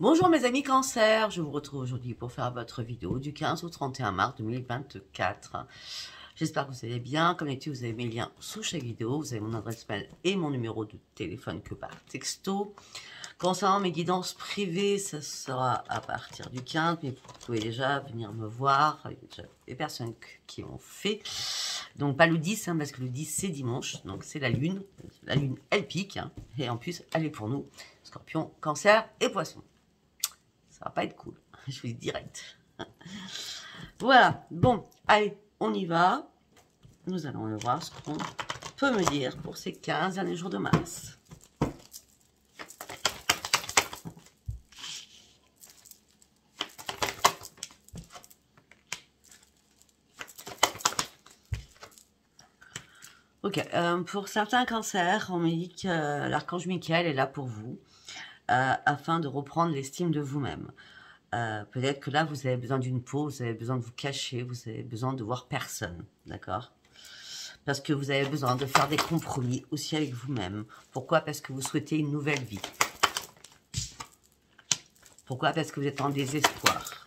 Bonjour mes amis cancer, je vous retrouve aujourd'hui pour faire votre vidéo du 15 au 31 mars 2024. J'espère que vous allez bien. Comme d'habitude, vous avez mes liens sous chaque vidéo. Vous avez mon adresse mail et mon numéro de téléphone que par texto. Concernant mes guidances privées, ça sera à partir du 15, mais vous pouvez déjà venir me voir. Il y a déjà des personnes qui ont fait. Donc pas le 10, parce que le 10 c'est dimanche, donc c'est la lune. La lune, elle pique, et en plus, elle est pour nous. Scorpion, cancer et poisson. Ça va pas être cool, je vous dis direct. Voilà, bon, allez, on y va. Nous allons voir ce qu'on peut me dire pour ces 15 derniers jours de mars. Ok, pour certains cancers, on me dit que l'archange Michael est là pour vous, afin de reprendre l'estime de vous-même. Peut-être que là, vous avez besoin d'une pause, vous avez besoin de vous cacher, vous avez besoin de voir personne, d'accord? Parce que vous avez besoin de faire des compromis aussi avec vous-même. Pourquoi? Parce que vous souhaitez une nouvelle vie. Pourquoi? Parce que vous êtes en désespoir.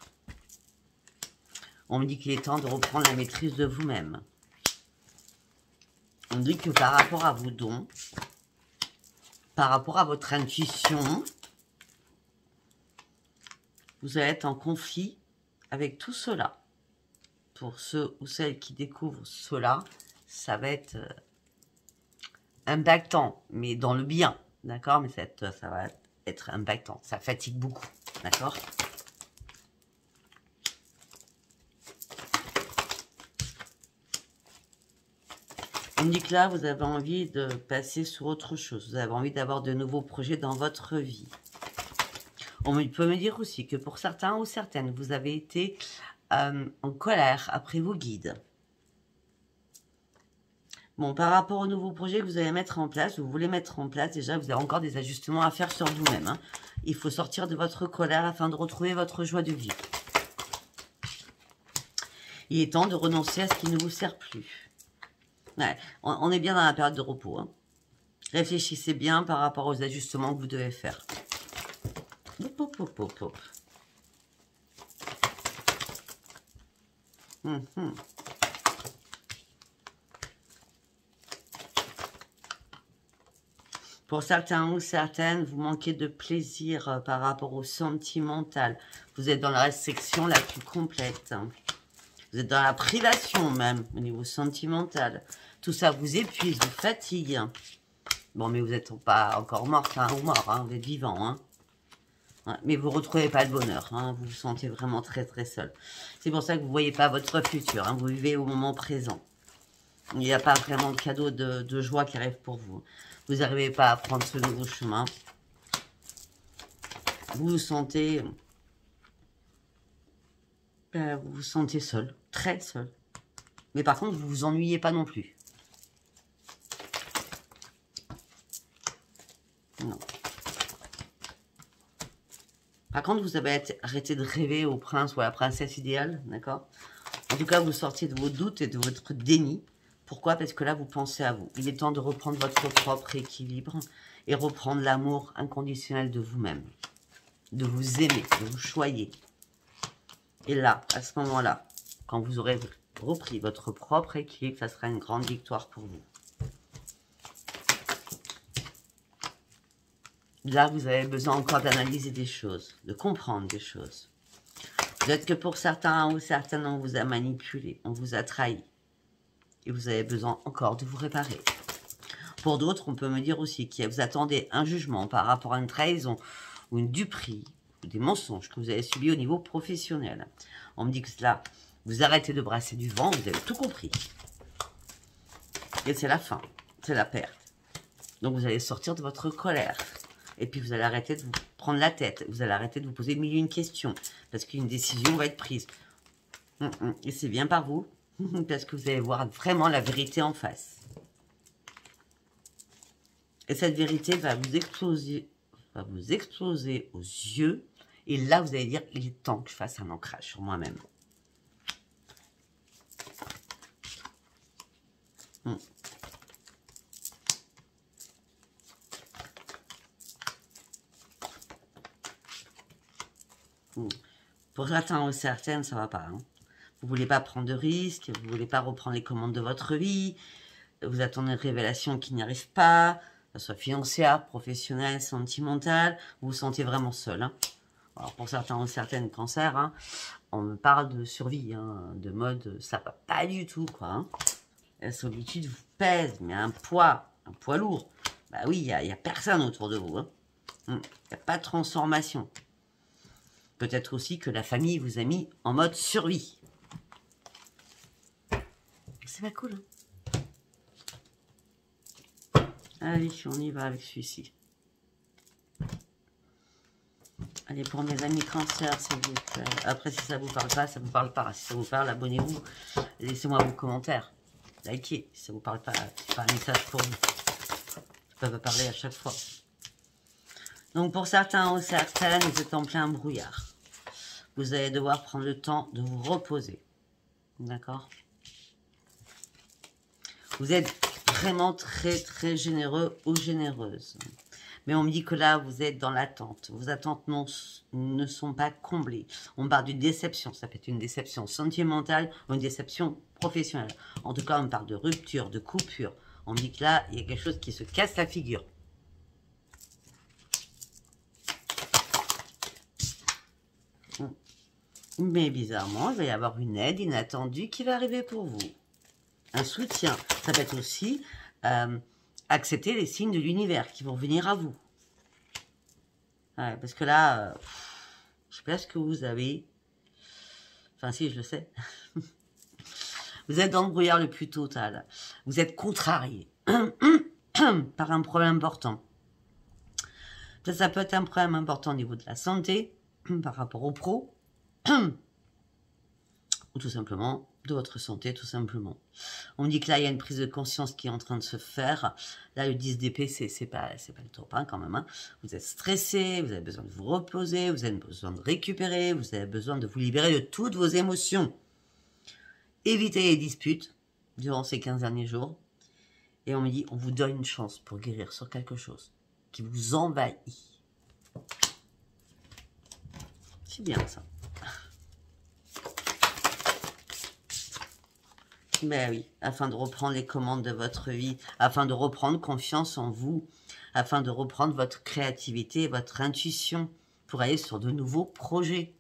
On me dit qu'il est temps de reprendre la maîtrise de vous-même. On me dit que par rapport à vos dons, par rapport à votre intuition, vous allez être en conflit avec tout cela. Pour ceux ou celles qui découvrent cela, ça va être impactant, mais dans le bien, d'accord? Mais ça va être impactant, ça fatigue beaucoup, d'accord? On me dit que là, vous avez envie de passer sur autre chose, vous avez envie d'avoir de nouveaux projets dans votre vie. On peut me dire aussi que pour certains ou certaines, vous avez été en colère après vos guides. Bon, par rapport aux nouveaux projets que vous allez mettre en place, vous voulez mettre en place, déjà, vous avez encore des ajustements à faire sur vous-même. Il faut sortir de votre colère afin de retrouver votre joie de vivre. Il est temps de renoncer à ce qui ne vous sert plus. Ouais, on est bien dans la période de repos. Réfléchissez bien par rapport aux ajustements que vous devez faire. Hop, hop, hop, hop, hop. Pour certains ou certaines, vous manquez de plaisir par rapport au sentimental. Vous êtes dans la restriction la plus complète. Vous êtes dans la privation même, au niveau sentimental. Tout ça vous épuise, vous fatigue. Bon, mais vous n'êtes pas encore morte ou mort, vous êtes vivant. Ouais, mais vous ne retrouvez pas le bonheur, vous vous sentez vraiment très très seul. C'est pour ça que vous ne voyez pas votre futur, vous vivez au moment présent. Il n'y a pas vraiment de cadeau de joie qui arrive pour vous. Vous n'arrivez pas à prendre ce nouveau chemin. Vous vous sentez... vous vous sentez seul, très seul. Mais par contre, vous vous ennuyez pas non plus. Non. Par contre, vous avez arrêté de rêver au prince ou à la princesse idéale, d'accord? En tout cas, vous sortiez de vos doutes et de votre déni. Pourquoi? Parce que là, vous pensez à vous. Il est temps de reprendre votre propre équilibre et reprendre l'amour inconditionnel de vous-même. De vous aimer, de vous choyer. Et là, à ce moment-là, quand vous aurez repris votre propre équilibre, ça sera une grande victoire pour vous. Là, vous avez besoin encore d'analyser des choses, de comprendre des choses. Peut-être que pour certains ou certaines, on vous a manipulé, on vous a trahi. Et vous avez besoin encore de vous réparer. Pour d'autres, on peut me dire aussi que vous attendez un jugement par rapport à une trahison ou une duperie ou des mensonges que vous avez subis au niveau professionnel. On me dit que là, vous arrêtez de brasser du vent, vous avez tout compris. Et c'est la fin, c'est la perte. Donc vous allez sortir de votre colère. Et puis vous allez arrêter de vous prendre la tête. Vous allez arrêter de vous poser mille et une questions. Parce qu'une décision va être prise. Et c'est bien par vous. Parce que vous allez voir vraiment la vérité en face. Et cette vérité va vous exploser aux yeux. Et là, vous allez dire, il est temps que je fasse un ancrage sur moi-même. Pour certains ou certaines, ça va pas. Hein. Vous voulez pas prendre de risques, vous voulez pas reprendre les commandes de votre vie, vous attendez une révélation qui n'y arrive pas, que ce soit financière, professionnelle, sentimentale, vous vous sentez vraiment seul. Hein. Alors pour certains ou certaines cancers, hein, on me parle de survie, hein, de mode, ça va pas du tout, quoi. Hein. La solitude vous pèse, mais un poids lourd. Bah oui, il y a personne autour de vous. Hein. Il n'y a pas de transformation. Peut-être aussi que la famille vous a mis en mode survie. C'est pas cool, hein. Allez, on y va avec celui-ci. Allez, pour mes amis cancer, s'il vous plaît. Après, si ça vous parle pas, ça vous parle pas. Si ça vous parle, abonnez-vous. Laissez-moi vos commentaires. Likez. Si ça vous parle pas, c'est pas un message pour vous. Je peux pas parler à chaque fois. Donc, pour certains ou certaines, vous êtes en plein brouillard. Vous allez devoir prendre le temps de vous reposer. D'accord? Vous êtes vraiment très, très généreux ou généreuse. Mais on me dit que là, vous êtes dans l'attente. Vos attentes ne sont pas comblées. On parle d'une déception. Ça peut être une déception sentimentale ou une déception professionnelle. En tout cas, on parle de rupture, de coupure. On me dit que là, il y a quelque chose qui se casse la figure. Mais bizarrement, il va y avoir une aide inattendue qui va arriver pour vous. Un soutien. Ça peut être aussi accepter les signes de l'univers qui vont venir à vous. Ouais, parce que là, je sais pas ce que vous avez. Enfin, si, je le sais. Vous êtes dans le brouillard le plus total. Vous êtes contrarié par un problème important. Peut-être ça peut être un problème important au niveau de la santé, par rapport au pro, ou tout simplement de votre santé, tout simplement. On me dit que là, il y a une prise de conscience qui est en train de se faire. Là, le 10 d'épée, c'est pas le top, hein, quand même. Hein. Vous êtes stressé, vous avez besoin de vous reposer, vous avez besoin de récupérer, vous avez besoin de vous libérer de toutes vos émotions. Évitez les disputes durant ces 15 derniers jours. Et on me dit, on vous donne une chance pour guérir sur quelque chose qui vous envahit. C'est bien, ça. Ben oui, afin de reprendre les commandes de votre vie, afin de reprendre confiance en vous, afin de reprendre votre créativité, votre intuition, pour aller sur de nouveaux projets.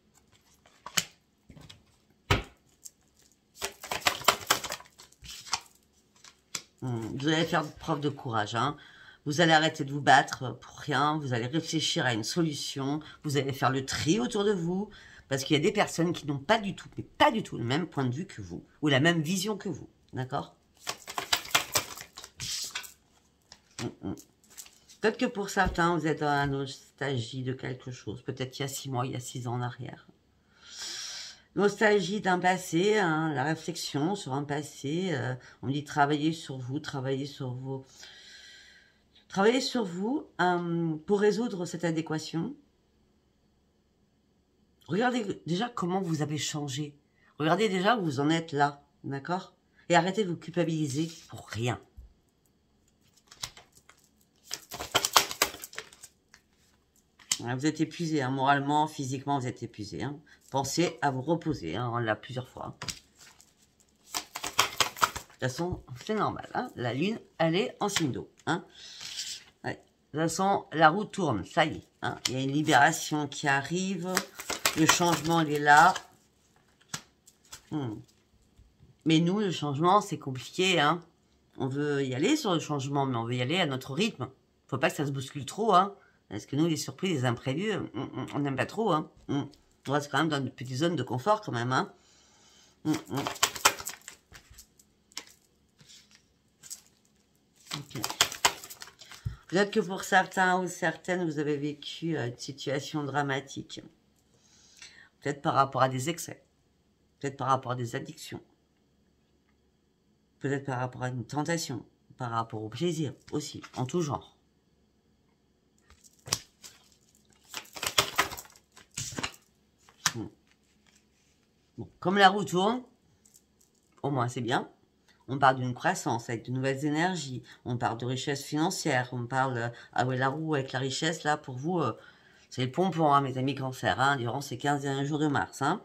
Vous allez faire preuve de courage, hein. Vous allez arrêter de vous battre pour rien, vous allez réfléchir à une solution, vous allez faire le tri autour de vous, parce qu'il y a des personnes qui n'ont pas du tout, mais pas du tout le même point de vue que vous, ou la même vision que vous, d'accord? Peut-être que pour certains, vous êtes dans la nostalgie de quelque chose, peut-être il y a 6 mois, il y a 6 ans en arrière. Nostalgie d'un passé, hein, la réflexion sur un passé, on dit travailler sur vous, travailler sur vous pour résoudre cette adéquation. Regardez déjà comment vous avez changé. Regardez déjà où vous en êtes là, d'accord? Et arrêtez de vous culpabiliser pour rien. Vous êtes épuisé, hein, moralement, physiquement, vous êtes épuisé. Hein. Pensez à vous reposer, hein, on l'a plusieurs fois. De toute façon, c'est normal. Hein, la lune, elle est en signe d'eau. Hein. Ouais. De toute façon, la roue tourne, ça y est. Hein. Il y a une libération qui arrive. Le changement, il est là. Mais nous, le changement, c'est compliqué. Hein. On veut y aller sur le changement, mais on veut y aller à notre rythme. Faut pas que ça se bouscule trop. Hein. Parce que nous, les surprises, les imprévus, on n'aime pas trop. Hein. On reste quand même dans une petite zone de confort quand même. Hein. Okay. Peut-être que pour certains ou certaines, vous avez vécu une situation dramatique. Peut-être par rapport à des excès. Peut-être par rapport à des addictions. Peut-être par rapport à une tentation. Par rapport au plaisir aussi, en tout genre. Bon, comme la roue tourne, au moins c'est bien. On parle d'une croissance avec de nouvelles énergies. On parle de richesse financière. On parle... ah ouais, la roue avec la richesse, là, pour vous, C'est le pompon, hein, mes amis Cancer, hein, durant ces 15 derniers jours de mars. Hein.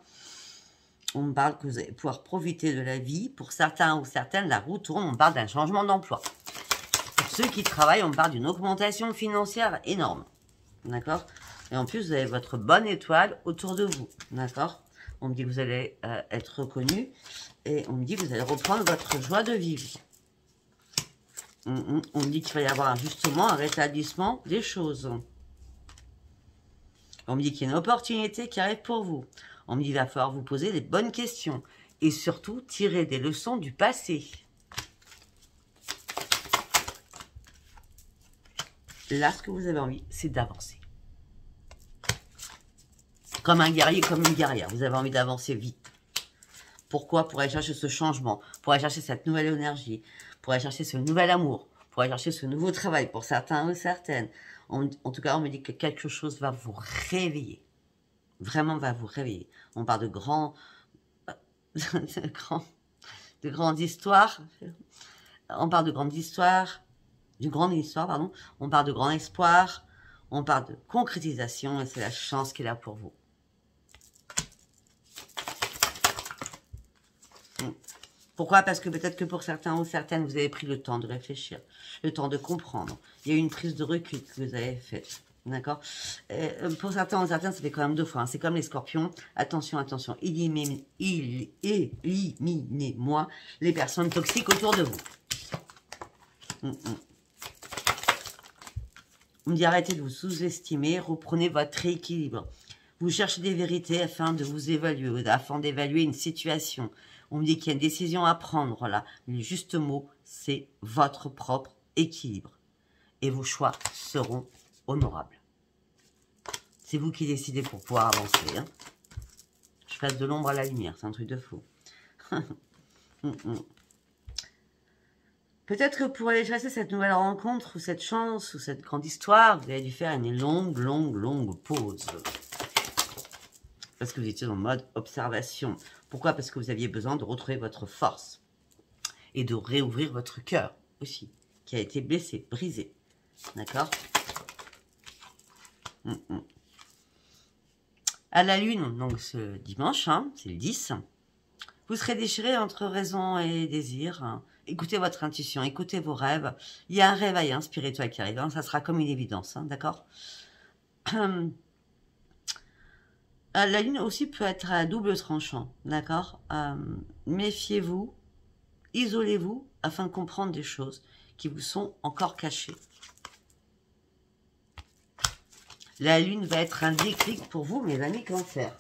On me parle que vous allez pouvoir profiter de la vie. Pour certains ou certaines, la roue tourne. On parle d'un changement d'emploi. Pour ceux qui travaillent, on parle d'une augmentation financière énorme. D'accord? Et en plus, vous avez votre bonne étoile autour de vous. D'accord? On me dit que vous allez être reconnu. Et on me dit que vous allez reprendre votre joie de vivre. On me dit qu'il va y avoir justement un rétablissement des choses. On me dit qu'il y a une opportunité qui arrive pour vous. On me dit qu'il va falloir vous poser les bonnes questions. Et surtout, tirer des leçons du passé. Là, ce que vous avez envie, c'est d'avancer. Comme un guerrier, comme une guerrière. Vous avez envie d'avancer vite. Pourquoi? Pour aller chercher ce changement. Pour aller chercher cette nouvelle énergie. Pour aller chercher ce nouvel amour. Pour aller chercher ce nouveau travail. Pour certains ou certaines. En tout cas, on me dit que quelque chose va vous réveiller. Vraiment va vous réveiller. On parle de de grandes histoires. On parle de grandes histoires. D'une grande histoire, pardon. On parle de grand espoir. On parle de concrétisation. Et c'est la chance qui est là pour vous. Pourquoi? Parce que peut-être que pour certains ou certaines, vous avez pris le temps de réfléchir, le temps de comprendre. Il y a eu une prise de recul que vous avez faite. D'accord? Pour certains ou certaines, ça fait quand même 2 fois. Hein. C'est comme les scorpions. Attention, attention. Éliminez-moi les personnes toxiques autour de vous. On me dit arrêtez de vous sous-estimer. Reprenez votre équilibre. Vous cherchez des vérités afin de vous évaluer, afin d'évaluer une situation. On me dit qu'il y a une décision à prendre là. Le juste mot, c'est votre propre équilibre. Et vos choix seront honorables. C'est vous qui décidez pour pouvoir avancer. Hein. Je passe de l'ombre à la lumière, c'est un truc de fou. Peut-être que pour aller chasser cette nouvelle rencontre, ou cette chance, ou cette grande histoire, vous avez dû faire une longue pause. Parce que vous étiez en mode observation. Pourquoi? Parce que vous aviez besoin de retrouver votre force. Et de réouvrir votre cœur aussi. Qui a été blessé, brisé. D'accord? À la lune, donc ce dimanche, hein, c'est le 10. Vous serez déchiré entre raison et désir. Hein. Écoutez votre intuition, écoutez vos rêves. Il y a un réveil hein, spirituel qui arrive. Hein, ça sera comme une évidence. Hein, d'accord? La lune aussi peut être à double tranchant, d'accord? Méfiez-vous, isolez-vous afin de comprendre des choses qui vous sont encore cachées. La lune va être un déclic pour vous, mes amis Cancer.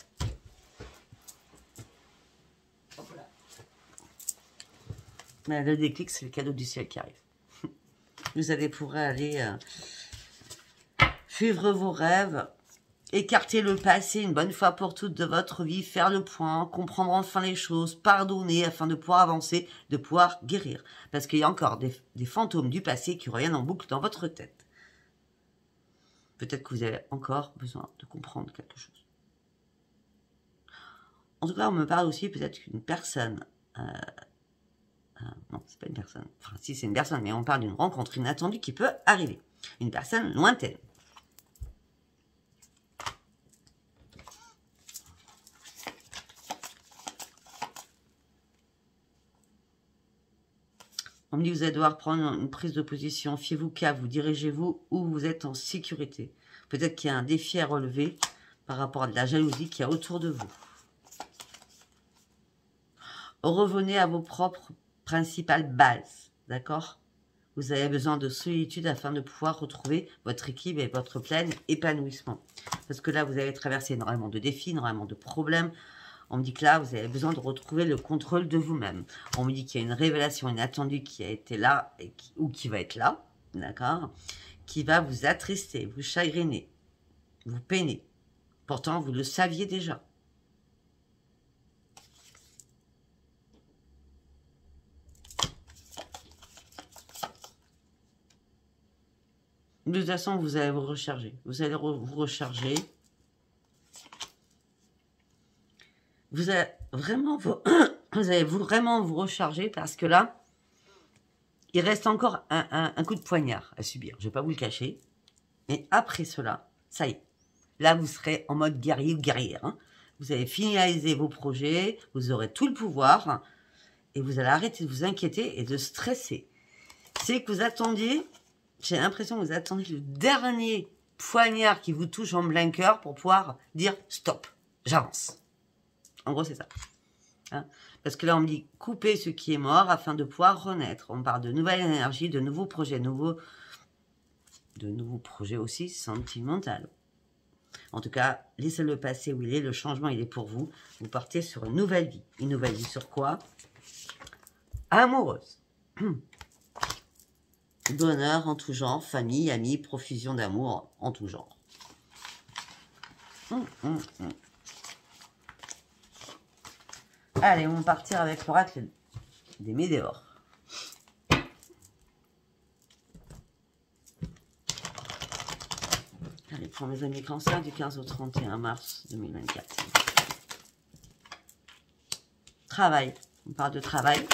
Mais le déclic, c'est le cadeau du ciel qui arrive. Vous allez pouvoir aller suivre vos rêves. Écarter le passé une bonne fois pour toutes de votre vie, faire le point, comprendre enfin les choses, pardonner afin de pouvoir avancer, de pouvoir guérir. Parce qu'il y a encore des fantômes du passé qui reviennent en boucle dans votre tête. Peut-être que vous avez encore besoin de comprendre quelque chose. En tout cas, on me parle aussi peut-être qu'une personne... non, c'est pas une personne. Enfin, si, c'est une personne, mais on parle d'une rencontre inattendue qui peut arriver. Une personne lointaine. On me dit que vous allez devoir prendre une prise de position. Fiez-vous qu'à vous, dirigez-vous où vous êtes en sécurité. Peut-être qu'il y a un défi à relever par rapport à de la jalousie qu'il y a autour de vous. Revenez à vos propres principales bases, d'accord? Vous avez besoin de solitude afin de pouvoir retrouver votre équilibre et votre plein épanouissement. Parce que là, vous avez traversé énormément de défis, énormément de problèmes. On me dit que là, vous avez besoin de retrouver le contrôle de vous-même. On me dit qu'il y a une révélation inattendue qui a été là, ou qui va être là, d'accord? Qui va vous attrister, vous chagriner, vous peiner. Pourtant, vous le saviez déjà. De toute façon, vous allez vous recharger. Vous allez vous recharger. Vous allez vraiment vous recharger parce que là, il reste encore un coup de poignard à subir. Je ne vais pas vous le cacher. Mais après cela, ça y est. Là, vous serez en mode guerrier ou guerrière. Hein. Vous allez finaliser vos projets, vous aurez tout le pouvoir et vous allez arrêter de vous inquiéter et de stresser. C'est que vous attendiez, j'ai l'impression que vous attendiez le dernier poignard qui vous touche en plein cœur pour pouvoir dire stop, j'avance. En gros, c'est ça. Hein, parce que là, on me dit couper ce qui est mort afin de pouvoir renaître. On parle de nouvelles énergies, de nouveaux projets, de nouveaux projets aussi sentimentaux. En tout cas, laissez-le passer où il est. Le changement, il est pour vous. Vous partez sur une nouvelle vie. Une nouvelle vie sur quoi? Amoureuse. Bonheur en tout genre. Famille, amis, profusion d'amour en tout genre. Allez, on va partir avec l'oracle des météores. Allez, pour mes amis cancer, du 15 au 31 mars 2024. Travail. On parle de travail.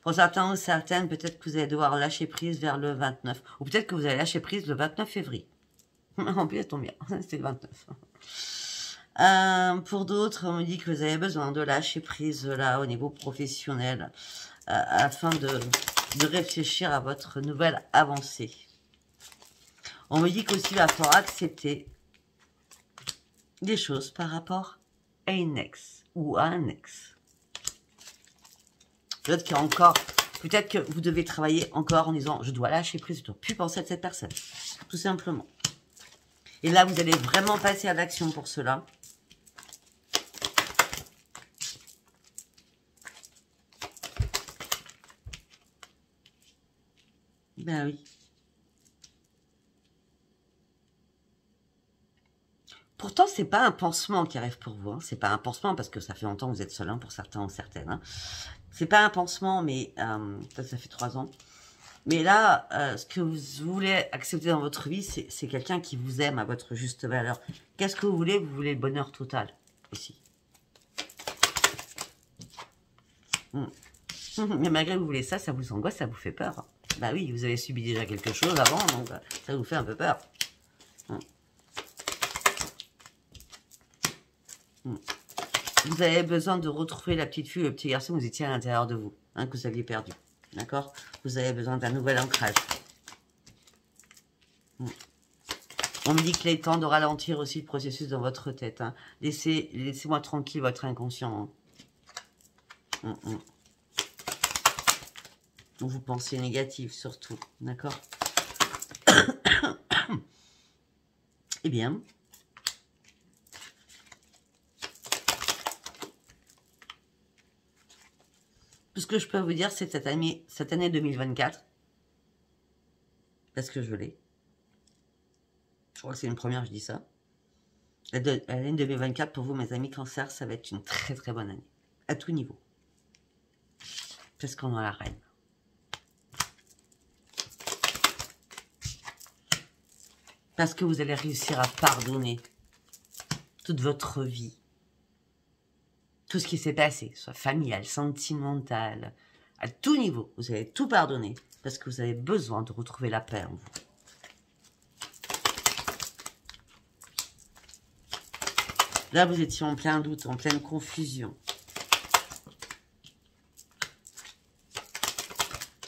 Pour certains ou certaines, peut-être que vous allez devoir lâcher prise vers le 29. Ou peut-être que vous allez lâcher prise le 29 février. En plus, ça tombe bien. C'était le 29. Pour d'autres, on me dit que vous avez besoin de lâcher prise là au niveau professionnel afin de réfléchir à votre nouvelle avancée. On me dit qu'aussi il va falloir accepter des choses par rapport à une ex ou à un ex. Peut-être qu'il y a encore, peut-être que vous devez travailler encore en disant je dois lâcher prise, je ne dois plus penser à cette personne, tout simplement. Et là, vous allez vraiment passer à l'action pour cela. Ben oui. Pourtant, c'est pas un pansement qui arrive pour vous. Hein. C'est pas un pansement parce que ça fait longtemps que vous êtes seul, hein, pour certains ou certaines. Hein. C'est pas un pansement, mais ça fait 3 ans. Mais là, ce que vous voulez accepter dans votre vie, c'est quelqu'un qui vous aime à votre juste valeur. Qu'est-ce que vous voulez? Vous voulez le bonheur total, ici. Mais malgré que vous voulez ça, ça vous angoisse, ça vous fait peur. Bah oui, vous avez subi déjà quelque chose avant, donc ça vous fait un peu peur. Vous avez besoin de retrouver la petite fille, le petit garçon que vous étiez à l'intérieur de vous, hein, que vous aviez perdu. D'accord? Vous avez besoin d'un nouvel ancrage. On me dit qu'il est temps de ralentir aussi le processus dans votre tête. Hein. Laissez-moi tranquille votre inconscient. Hein. Vous pensez négatif surtout. D'accord? Eh bien... Tout ce que je peux vous dire, c'est cette année 2024, parce que je l'ai. Je crois que c'est une première, je dis ça. L'année 2024, pour vous, mes amis cancer, ça va être une très très bonne année. À tout niveau. Parce qu'on a la reine. Parce que vous allez réussir à pardonner toute votre vie. Tout ce qui s'est passé, soit familial, sentimental, à tout niveau, vous allez tout pardonner parce que vous avez besoin de retrouver la paix en vous. Là, vous étiez en plein doute, en pleine confusion.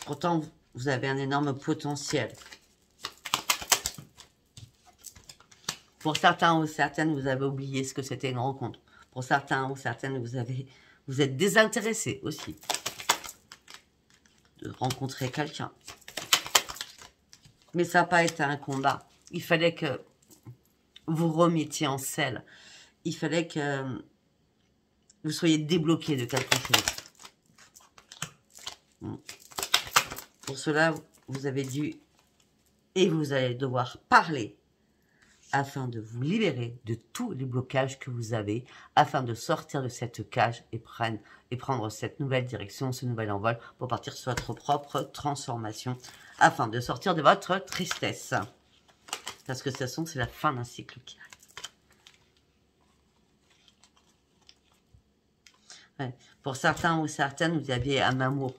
Pourtant, vous avez un énorme potentiel. Pour certains ou certaines, vous avez oublié ce que c'était une rencontre. Pour certains ou certaines, vous êtes désintéressé aussi de rencontrer quelqu'un. Mais ça n'a pas été un combat. Il fallait que vous remettiez en selle. Il fallait que vous soyez débloqué de quelque chose. Pour cela, vous avez dû et vous allez devoir parler afin de vous libérer de tous les blocages que vous avez, afin de sortir de cette cage et prendre cette nouvelle direction, ce nouvel envol, pour partir sur votre propre transformation, afin de sortir de votre tristesse. Parce que de toute façon, c'est la fin d'un cycle qui arrive. Ouais. Pour certains ou certaines, vous aviez un amour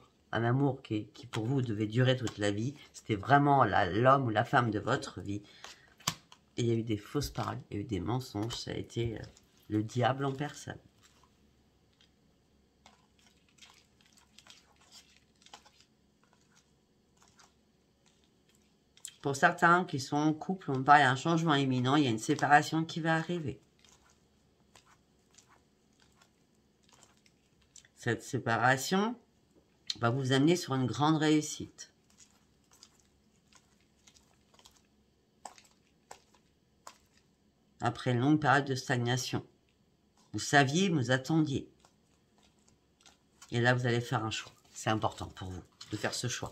qui pour vous devait durer toute la vie. C'était vraiment l'homme ou la femme de votre vie. Et il y a eu des fausses paroles, il y a eu des mensonges, ça a été le diable en personne. Pour certains qui sont en couple, on parle d'un changement imminent, il y a une séparation qui va arriver. Cette séparation va vous amener sur une grande réussite. Après une longue période de stagnation. Vous saviez, vous attendiez. Et là, vous allez faire un choix. C'est important pour vous de faire ce choix.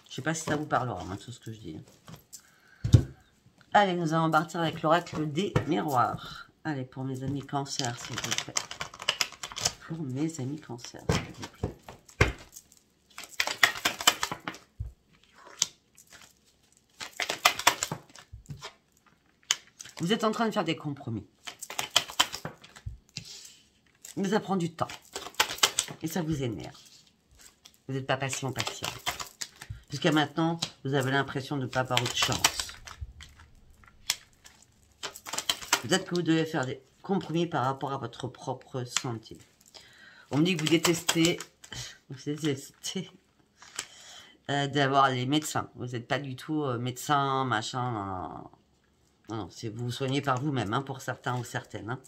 Je ne sais pas si ça vous parlera, moi, tout ce que je dis. Allez, nous allons partir avec l'oracle des miroirs. Allez, pour mes amis cancer, s'il vous plaît. Pour mes amis cancer, s'il vous plaît. Vous êtes en train de faire des compromis. Mais ça prend du temps. Et ça vous énerve. Vous n'êtes pas patient. Jusqu'à maintenant, vous avez l'impression de ne pas avoir eu de chance. Peut-être que vous devez faire des compromis par rapport à votre propre santé. On me dit que vous détestez d'avoir les médecins. Vous n'êtes pas du tout médecin, machin. Non, non, c'est vous soignez par vous-même, hein, pour certains ou certaines. Hein.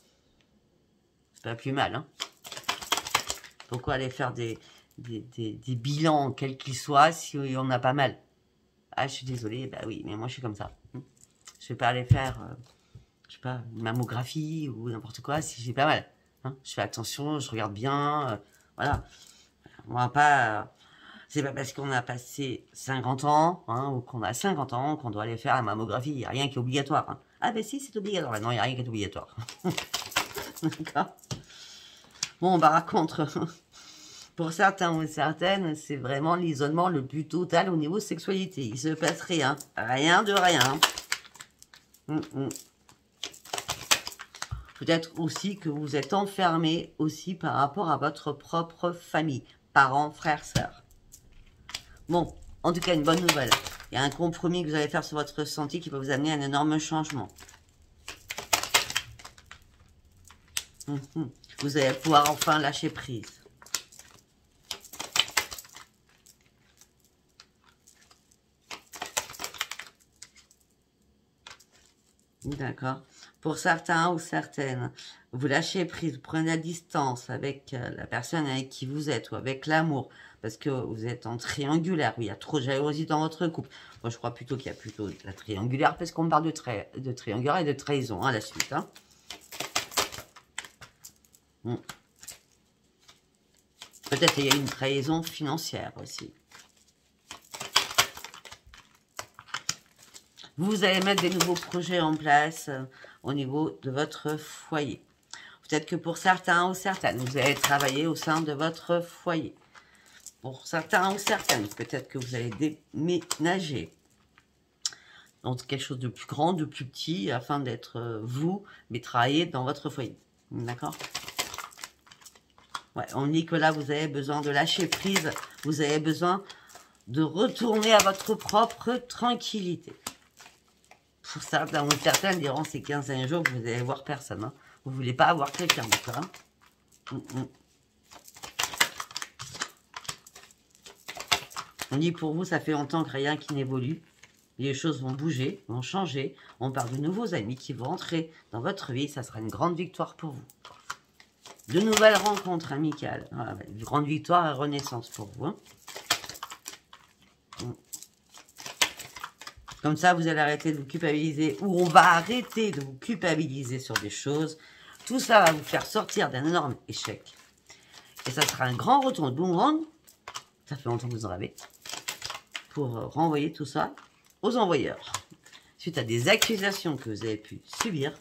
C'est pas plus mal. Hein. Pourquoi aller faire des bilans, quels qu'ils soient, si on a pas mal? Ah, je suis désolée, bah oui, mais moi je suis comme ça. Je vais pas aller faire, je sais pas, une mammographie ou n'importe quoi si j'ai pas mal. Hein. Je fais attention, je regarde bien, voilà. On va pas... c'est pas parce qu'on a passé 50 ans, hein, ou qu'on a 50 ans, qu'on doit aller faire la mammographie. Il n'y a rien qui est obligatoire. Hein. Ah ben si, c'est obligatoire. Ben non, il n'y a rien qui est obligatoire. D'accord. Bon, par contre, pour certains ou certaines, c'est vraiment l'isolement le plus total au niveau sexualité. Il se passe rien. Rien de rien. Peut-être aussi que vous êtes enfermé aussi par rapport à votre propre famille. Parents, frères, sœurs. Bon, en tout cas, une bonne nouvelle. Il y a un compromis que vous allez faire sur votre santé qui va vous amener à un énorme changement. Vous allez pouvoir enfin lâcher prise. D'accord. Pour certains ou certaines, vous lâchez prise, vous prenez la distance avec la personne avec qui vous êtes ou avec l'amour, parce que vous êtes en triangulaire, où il y a trop de jalousie dans votre couple. Moi, je crois plutôt qu'il y a plutôt de la triangulaire, parce qu'on parle de triangulaire et de trahison, hein, à la suite. Hein. Peut-être qu'il y a une trahison financière aussi. Vous allez mettre des nouveaux projets en place au niveau de votre foyer. Peut-être que pour certains ou certaines, vous allez travailler au sein de votre foyer. Pour certains ou certaines, peut-être que vous allez déménager dans quelque chose de plus grand, de plus petit, afin d'être vous, mais travailler dans votre foyer. D'accord? Ouais, on dit que là, vous avez besoin de lâcher prise. Vous avez besoin de retourner à votre propre tranquillité. Pour certains ou certaines, durant ces 15 derniers jours, vous n'allez voir personne. Hein. Vous ne voulez pas avoir quelqu'un, d'accord, hein. On dit pour vous, ça fait longtemps que rien qui n'évolue. Les choses vont bouger, vont changer. On parle de nouveaux amis qui vont entrer dans votre vie. Ça sera une grande victoire pour vous. De nouvelles rencontres amicales. Voilà, une grande victoire et renaissance pour vous. Hein. Comme ça, vous allez arrêter de vous culpabiliser, ou on va arrêter de vous culpabiliser sur des choses. Tout ça va vous faire sortir d'un énorme échec. Et ça sera un grand retour de boomerang. Ça fait longtemps que vous en rêvez. Pour renvoyer tout ça aux envoyeurs. Suite à des accusations que vous avez pu subir,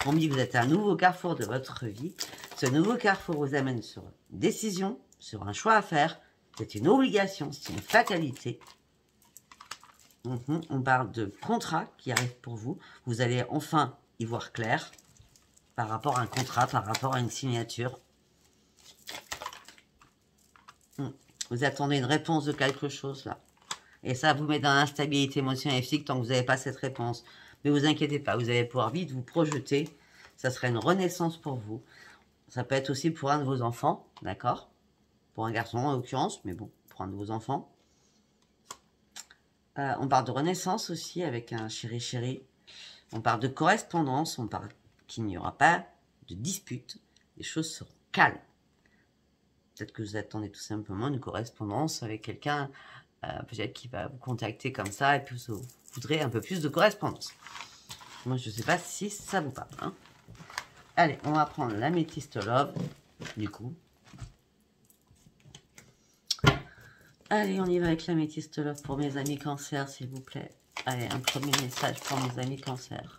on me dit que vous êtes à un nouveau carrefour de votre vie. Ce nouveau carrefour vous amène sur une décision, sur un choix à faire. C'est une obligation, c'est une fatalité. On parle de contrat qui arrive pour vous. Vous allez enfin y voir clair par rapport à un contrat, par rapport à une signature. Vous attendez une réponse de quelque chose là. Et ça vous met dans l'instabilité émotionnelle et physique tant que vous n'avez pas cette réponse. Mais vous inquiétez pas, vous allez pouvoir vite vous projeter. Ça sera une renaissance pour vous. Ça peut être aussi pour un de vos enfants, d'accord? Pour un garçon en l'occurrence, mais bon, pour un de vos enfants. On parle de renaissance aussi avec un chéri-chéri. On parle de correspondance, on parle qu'il n'y aura pas de dispute. Les choses seront calmes. Peut-être que vous attendez tout simplement une correspondance avec quelqu'un, peut-être qui va vous contacter comme ça, et puis vous voudrez un peu plus de correspondance. Moi, je ne sais pas si ça vous parle. Hein. Allez, on va prendre l'améthyste love, du coup. Allez, on y va avec l'améthyste love pour mes amis cancer, s'il vous plaît. Allez, un premier message pour mes amis cancer.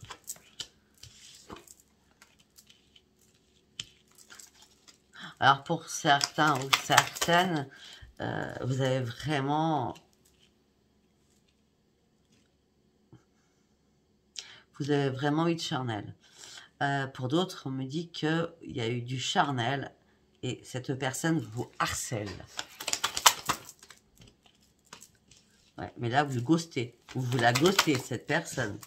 Alors, pour certains ou certaines, vous avez vraiment... Vous avez vraiment eu de charnel. Pour d'autres, on me dit qu'il y a eu du charnel et cette personne vous harcèle. Ouais, mais là, vous le ghostez. Ou vous la ghostez, cette personne.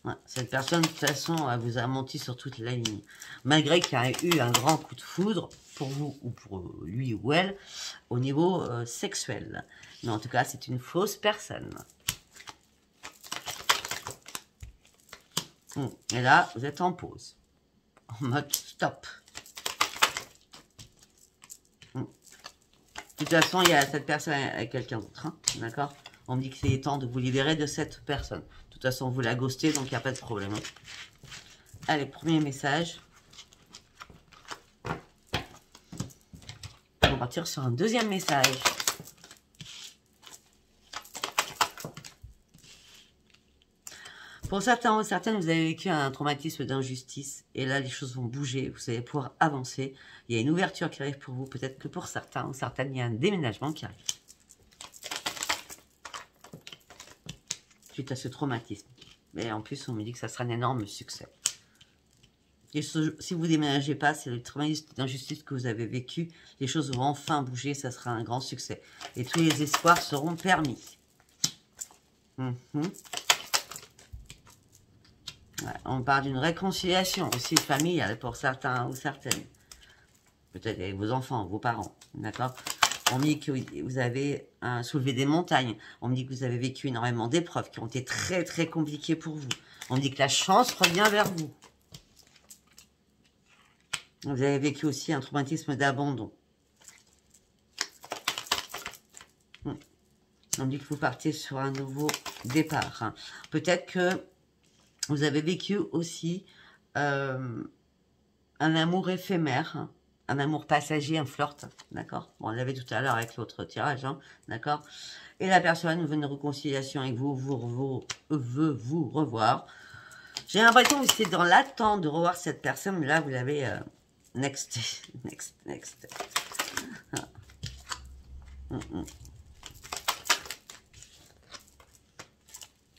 Ouais, cette personne, de toute façon, elle vous a menti sur toute la ligne. Malgré qu'il y a eu un grand coup de foudre, pour vous ou pour lui ou elle, au niveau sexuel. Mais en tout cas, c'est une fausse personne. Et là, vous êtes en pause. En mode stop. De toute façon, il y a cette personne avec quelqu'un d'autre. Hein, d'accord? On me dit que c'est temps de vous libérer de cette personne. De toute façon, vous la ghostez, donc il n'y a pas de problème. Allez, premier message. On va partir sur un deuxième message. Pour certains ou certaines, vous avez vécu un traumatisme d'injustice. Et là, les choses vont bouger. Vous allez pouvoir avancer. Il y a une ouverture qui arrive pour vous. Peut-être que pour certains ou certaines, il y a un déménagement qui arrive. Suite à ce traumatisme. Mais en plus, on me dit que ça sera un énorme succès. Et si vous ne déménagez pas, c'est le traumatisme d'injustice que vous avez vécu. Les choses vont enfin bouger. Ça sera un grand succès. Et tous les espoirs seront permis. Ouais, on parle d'une réconciliation aussi familiale pour certains ou certaines. Peut-être avec vos enfants, vos parents, d'accord? On me dit que vous avez soulevé des montagnes. On me dit que vous avez vécu énormément d'épreuves qui ont été très très compliquées pour vous. On me dit que la chance revient vers vous. Vous avez vécu aussi un traumatisme d'abandon. On me dit que vous partez sur un nouveau départ. Hein. Peut-être que vous avez vécu aussi un amour éphémère, hein, un amour passager, un flirt, d'accord? Bon, on l'avait tout à l'heure avec l'autre tirage, hein, d'accord? Et la personne veut une réconciliation avec vous, veut vous revoir. J'ai l'impression que c'est dans l'attente de revoir cette personne, mais là, vous l'avez next.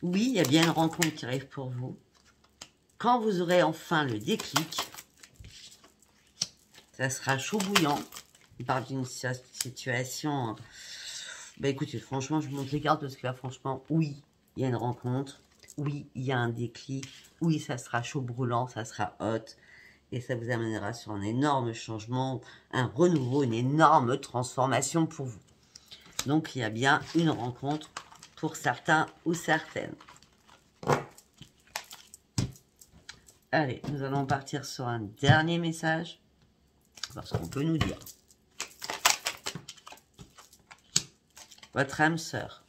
Oui, il y a bien une rencontre qui arrive pour vous. Quand vous aurez enfin le déclic, ça sera chaud bouillant. On parle d'une situation... Ben écoutez, franchement, je vous montre les cartes parce que là, franchement, oui, il y a une rencontre. Oui, il y a un déclic. Oui, ça sera chaud brûlant, ça sera hot. Et ça vous amènera sur un énorme changement, un renouveau, une énorme transformation pour vous. Donc, il y a bien une rencontre pour certains ou certaines. Allez, nous allons partir sur un dernier message. Voir ce qu'on peut nous dire. Votre âme sœur.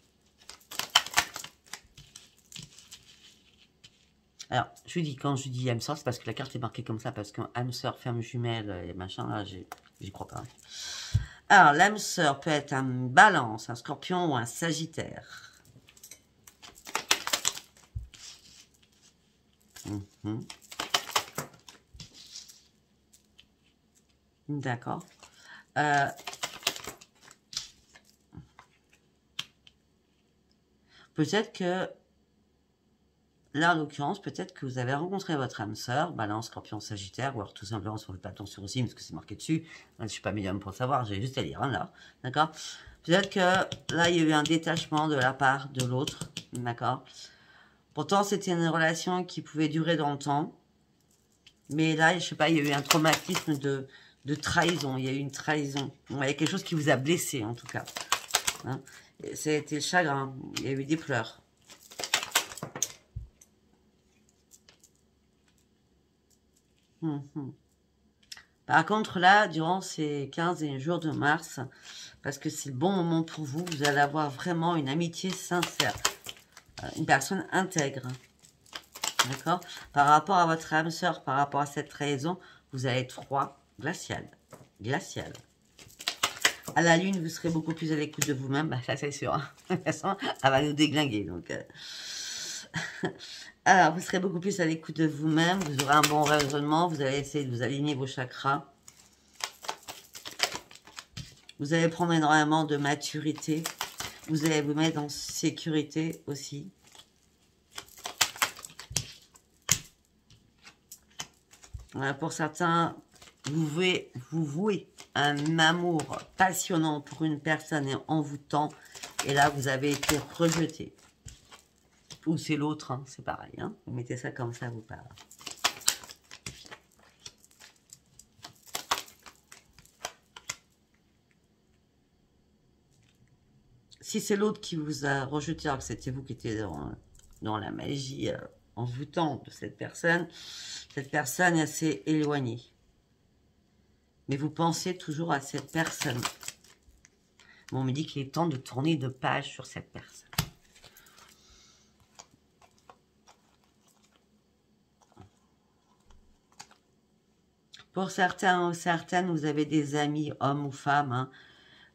Alors, je dis, quand je dis âme sœur, c'est parce que la carte est marquée comme ça, parce qu'un âme sœur, ferme jumelle et machin, là, j'y crois pas. Alors, l'âme sœur peut être un balance, un scorpion ou un sagittaire. D'accord. Peut-être que, là en l'occurrence, peut-être que vous avez rencontré votre âme sœur, balance, scorpion, sagittaire, ou alors tout simplement, si vous ne faites pas attention aussi, parce que c'est marqué dessus, je ne suis pas médium pour savoir, j'ai juste à lire, hein, là, d'accord. Peut-être que là, il y a eu un détachement de la part de l'autre, d'accord. Pourtant, c'était une relation qui pouvait durer dans le temps. Mais là, je sais pas, il y a eu un traumatisme de trahison. Il y a eu une trahison. Il y a quelque chose qui vous a blessé, en tout cas. Hein, c'était le chagrin. Il y a eu des pleurs. Par contre, là, durant ces 15 jours de mars, parce que c'est le bon moment pour vous, vous allez avoir vraiment une amitié sincère. Une personne intègre. D'accord? Par rapport à votre âme sœur, par rapport à cette trahison, vous allez être froid, glacial. Glacial. À la lune, vous serez beaucoup plus à l'écoute de vous-même. Bah, ça, c'est sûr. Hein. De toute façon, elle va nous déglinguer. Donc, alors, vous serez beaucoup plus à l'écoute de vous-même. Vous aurez un bon raisonnement. Vous allez essayer de vous aligner vos chakras. Vous allez prendre énormément de maturité. Vous allez vous mettre en sécurité aussi. Voilà, pour certains, vous vouez un amour passionnant pour une personne et envoûtant. Et là, vous avez été rejeté. Ou c'est l'autre, hein, c'est pareil. Hein. Vous mettez ça comme ça, vous parlez. Si c'est l'autre qui vous a rejeté, alors que c'était vous qui étiez dans la magie envoûtante de cette personne est assez éloignée. Mais vous pensez toujours à cette personne. Bon, on me dit qu'il est temps de tourner de page sur cette personne. Pour certains ou certaines, vous avez des amis, hommes ou femmes,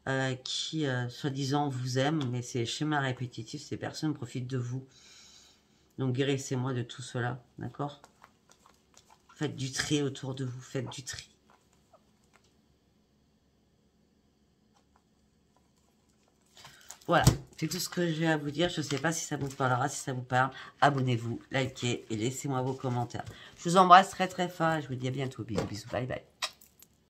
hein, qui, soi-disant, vous aiment, mais c'est schéma répétitif, ces personnes profitent de vous. Donc, guérissez-moi de tout cela, d'accord? Faites du tri autour de vous, faites du tri. Voilà, c'est tout ce que j'ai à vous dire. Je ne sais pas si ça vous parlera, si ça vous parle. Abonnez-vous, likez et laissez-moi vos commentaires. Je vous embrasse très très fort et je vous dis à bientôt. Bisous, bisous, bye bye.